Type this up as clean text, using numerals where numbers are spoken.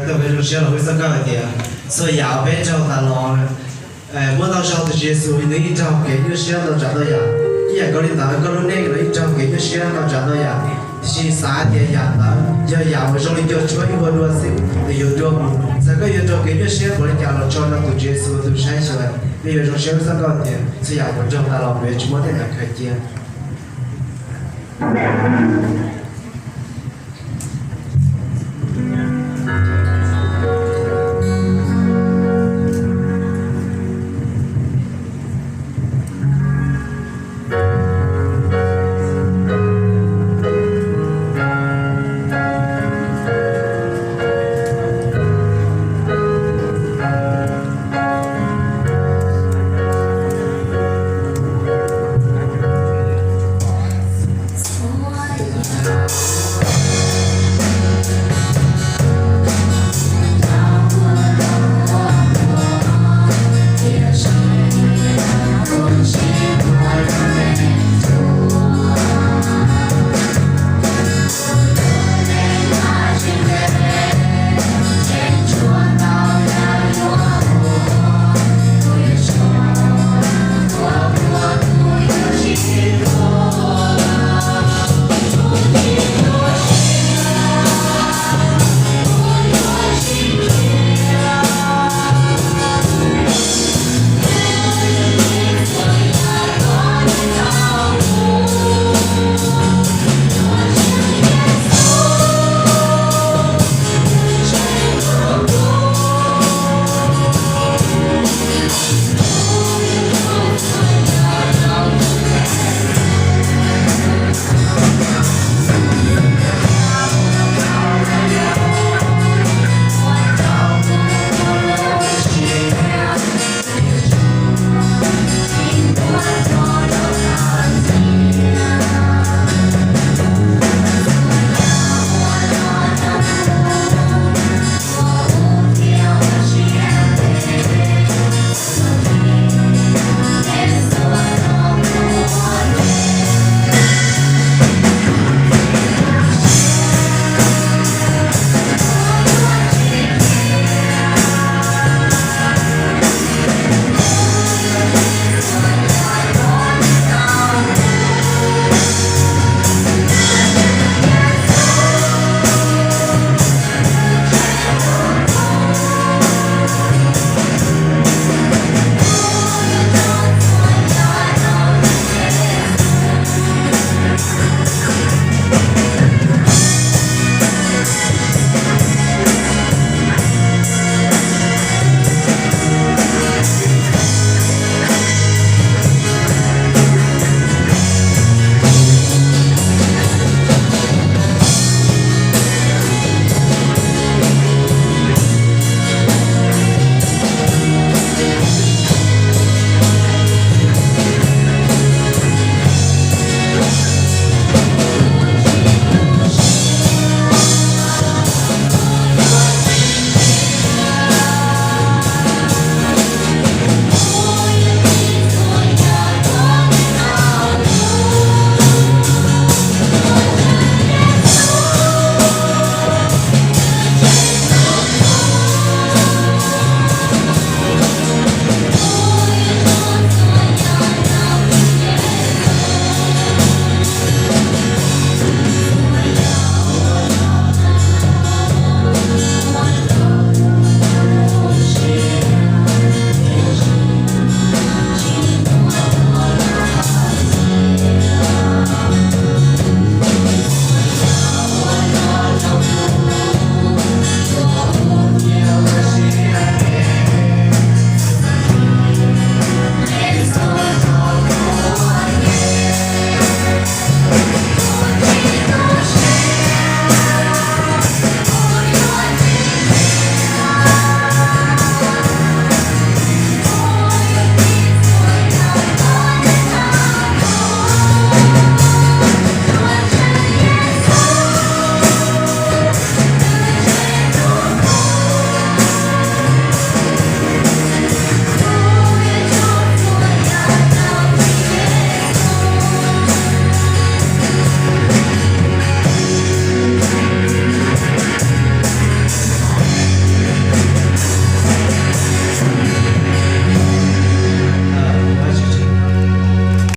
特别就是了，会上高一点，所以要被找他了。我到时候就结束，你找给就需要到找到呀，也搞领导搞到那个一找给就需要到找到呀，是3天呀的，要我手里就吹我多些，有多么，这个有多给就需要我的家了，找到就结束就删下来，比如说需要上高点，是要我找他了，别去我的那开店。